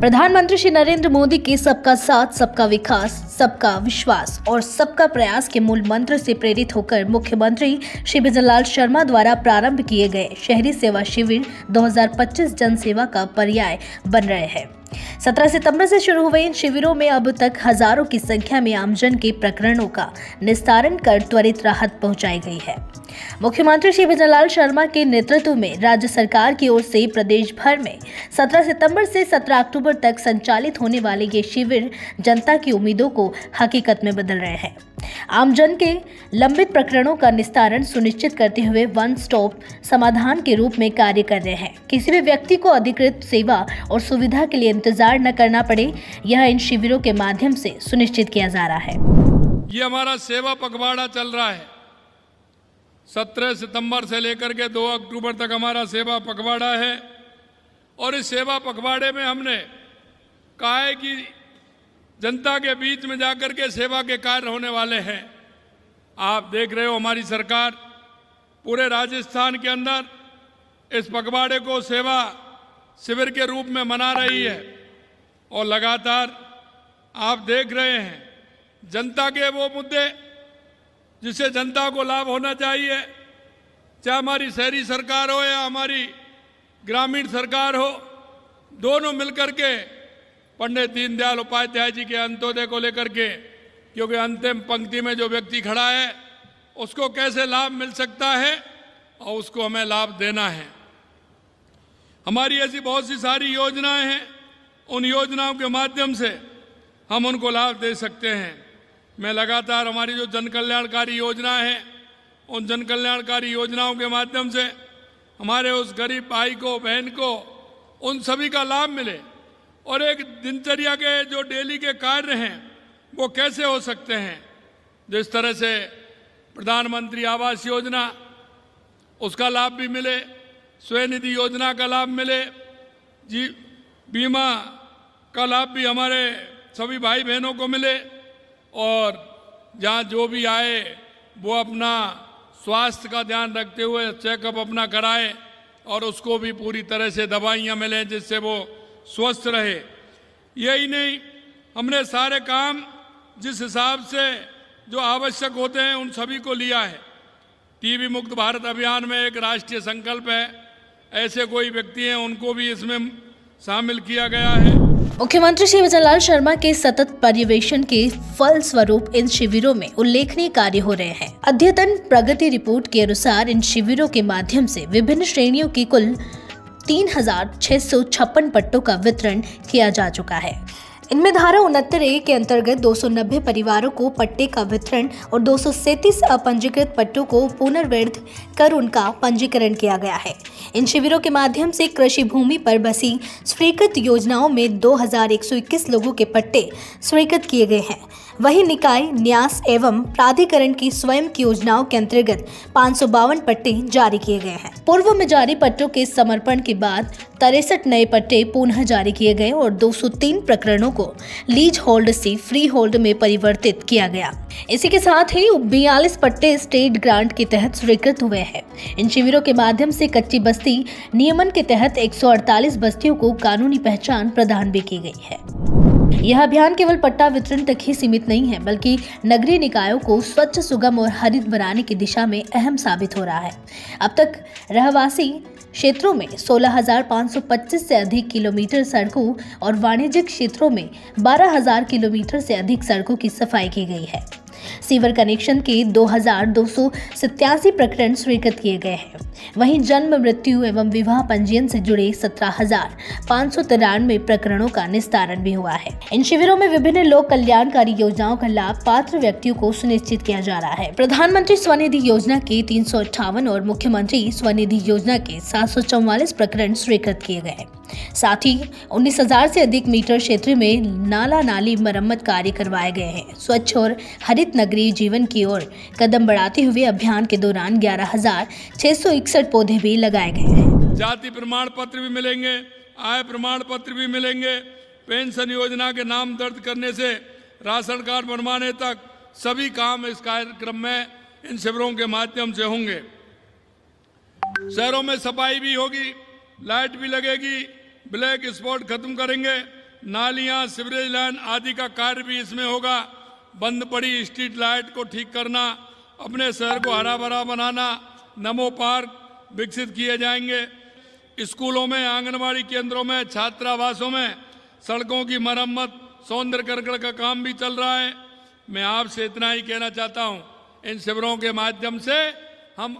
प्रधानमंत्री श्री नरेंद्र मोदी के सबका साथ, सबका विकास, सबका विश्वास और सबका प्रयास के मूल मंत्र से प्रेरित होकर मुख्यमंत्री श्री बिजनलाल शर्मा द्वारा प्रारंभ किए गए शहरी सेवा शिविर 2025 जन सेवा का पर्याय बन रहे हैं। 17 सितंबर से शुरू हुए इन शिविरों में अब तक हजारों की संख्या में आमजन के प्रकरणों का निस्तारण कर त्वरित राहत पहुंचाई गई है। मुख्यमंत्री श्री बिजनलाल शर्मा के नेतृत्व में राज्य सरकार की ओर से प्रदेश भर में 17 सितंबर से 17 अक्टूबर तक संचालित होने वाले ये शिविर जनता की उम्मीदों को हकीकत में बदल रहे हैं। आमजन के लंबित प्रकरणों का निस्तारण सुनिश्चित करते हुए वन स्टॉप समाधान के रूप में कार्य कर रहे हैं। किसी भी व्यक्ति को अधिकृत सेवा और सुविधा के लिए इंतजार न करना पड़े, यह इन शिविरों के माध्यम से सुनिश्चित किया जा रहा है। ये हमारा सेवा पखवाड़ा चल रहा है। 17 सितंबर से लेकर के 2 अक्टूबर तक हमारा सेवा पखवाड़ा है और इस सेवा पखवाड़े में हमने कहा है कि जनता के बीच में जाकर के सेवा के कार्य होने वाले हैं। आप देख रहे हो हमारी सरकार पूरे राजस्थान के अंदर इस पखवाड़े को सेवा शिविर के रूप में मना रही है और लगातार आप देख रहे हैं जनता के वो मुद्दे जिससे जनता को लाभ होना चाहिए, चाहे हमारी शहरी सरकार हो या हमारी ग्रामीण सरकार हो, दोनों मिलकर के पंडित दीनदयाल उपाध्याय जी के अंत्योदय को लेकर के, क्योंकि अंतिम पंक्ति में जो व्यक्ति खड़ा है उसको कैसे लाभ मिल सकता है और उसको हमें लाभ देना है। हमारी ऐसी बहुत सी सारी योजनाएं हैं, उन योजनाओं के माध्यम से हम उनको लाभ दे सकते हैं। मैं लगातार हमारी जो जन कल्याणकारी योजनाएं हैं, उन जन कल्याणकारी योजनाओं के माध्यम से हमारे उस गरीब भाई को, बहन को, उन सभी का लाभ मिले और एक दिनचर्या के जो डेली के कार्य हैं वो कैसे हो सकते हैं। जिस तरह से प्रधानमंत्री आवास योजना, उसका लाभ भी मिले, स्वनिधि योजना का लाभ मिले, जी बीमा का लाभ भी हमारे सभी भाई बहनों को मिले और जहाँ जो भी आए वो अपना स्वास्थ्य का ध्यान रखते हुए चेकअप अपना कराए और उसको भी पूरी तरह से दवाइयाँ मिलें जिससे वो स्वस्थ रहे। यही नहीं, हमने सारे काम जिस हिसाब से जो आवश्यक होते हैं उन सभी को लिया है। टीबी मुक्त भारत अभियान में एक राष्ट्रीय संकल्प है, ऐसे कोई व्यक्ति हैं उनको भी इसमें शामिल किया गया है। मुख्यमंत्री श्री बिजनलाल शर्मा के सतत पर्यवेक्षण के फल स्वरूप इन शिविरों में उल्लेखनीय कार्य हो रहे हैं। अद्यतन प्रगति रिपोर्ट के अनुसार इन शिविरों के माध्यम से विभिन्न श्रेणियों की कुल 3,656 पट्टों का वितरण किया जा चुका है। इनमें धारा 69A के अंतर्गत 290 परिवारों को पट्टे का वितरण और 237 अपंजीकृत पट्टों को पुनर्वैध कर उनका पंजीकरण किया गया है। इन शिविरों के माध्यम से कृषि भूमि पर बसी स्वीकृत योजनाओं में 2,121 लोगों के पट्टे स्वीकृत किए गए हैं। वहीं निकाय, न्यास एवं प्राधिकरण की स्वयं की योजनाओं के अंतर्गत 552 पट्टे जारी किए गए हैं। पूर्व में जारी पट्टों के समर्पण के बाद 63 नए पट्टे पुनः जारी किए गए और 203 प्रकरणों को लीज होल्ड से फ्री होल्ड में परिवर्तित किया गया। इसी के साथ ही 42 पट्टे स्टेट ग्रांट के तहत स्वीकृत हुए हैं। इन शिविरों के माध्यम से कच्ची बस्ती नियमन के तहत 148 बस्तियों को कानूनी पहचान प्रदान भी की गई है। यह अभियान केवल पट्टा वितरण तक ही सीमित नहीं है, बल्कि नगरीय निकायों को स्वच्छ, सुगम और हरित बनाने की दिशा में अहम साबित हो रहा है। अब तक रहवासी क्षेत्रों में 16,525 से अधिक किलोमीटर सड़कों और वाणिज्यिक क्षेत्रों में 12,000 किलोमीटर से अधिक सड़कों की सफाई की गई है। सीवर कनेक्शन के 2,287 प्रकरण स्वीकृत किए गए हैं। वहीं जन्म, मृत्यु एवं विवाह पंजीयन से जुड़े 17,593 प्रकरणों का निस्तारण भी हुआ है। इन शिविरों में विभिन्न लोक कल्याणकारी योजनाओं का लाभ पात्र व्यक्तियों को सुनिश्चित किया जा रहा है। प्रधानमंत्री स्वनिधि योजना के 358 और मुख्यमंत्री स्वनिधि योजना के 744 प्रकरण स्वीकृत किए गए। साथ ही 19,000 से अधिक मीटर क्षेत्र में नाला नाली मरम्मत कार्य करवाए गए हैं। स्वच्छ और हरित नगरीय जीवन की ओर कदम बढ़ाते हुए अभियान के दौरान 11,661 पौधे भी लगाए गए हैं। जाति प्रमाण पत्र भी मिलेंगे, आय प्रमाण पत्र भी मिलेंगे। पेंशन योजना के नाम दर्ज करने से राशन कार्ड बनवाने तक सभी काम इस कार्यक्रम में इन शिविरों के माध्यम से होंगे। शहरों में सफाई भी होगी, लाइट भी लगेगी, ब्लैक स्पॉट खत्म करेंगे, नालियां, सीवरेज लाइन आदि का कार्य भी इसमें होगा। बंद पड़ी स्ट्रीट लाइट को ठीक करना, अपने शहर को हरा भरा बनाना, नमो पार्क विकसित किए जाएंगे। स्कूलों में, आंगनबाड़ी केंद्रों में, छात्रावासों में सड़कों की मरम्मत, सौंदर्यीकरण का काम भी चल रहा है। मैं आपसे इतना ही कहना चाहता हूं, इन शिविरों के माध्यम से हम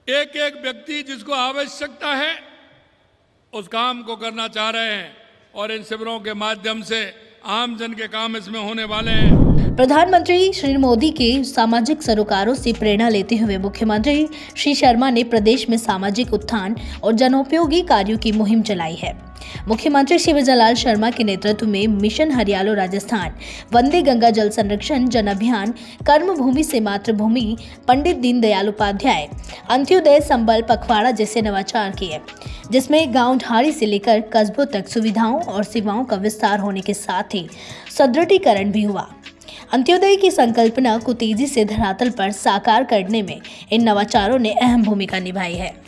एक एक व्यक्ति जिसको आवश्यकता है उस काम को करना चाह रहे हैं और इन शिविरों के माध्यम से आम जन के काम इसमें होने वाले हैं। प्रधानमंत्री श्री मोदी के सामाजिक सरोकारों से प्रेरणा लेते हुए मुख्यमंत्री श्री शर्मा ने प्रदेश में सामाजिक उत्थान और जनोपयोगी कार्यों की मुहिम चलाई है। मुख्यमंत्री शिवजलाल शर्मा के नेतृत्व में मिशन हरियालो राजस्थान, वंदे गंगा जल संरक्षण जन अभियान, कर्मभूमि से मातृभूमि, पंडित दीनदयाल उपाध्याय, अंत्योदय संबल पखवाड़ा जैसे नवाचार किए, जिसमें गांव ढारी से लेकर कस्बों तक सुविधाओं और सेवाओं का विस्तार होने के साथ ही सुदृढ़ीकरण भी हुआ। अंत्योदय की संकल्पना को तेजी से धरातल पर साकार करने में इन नवाचारों ने अहम भूमिका निभाई है।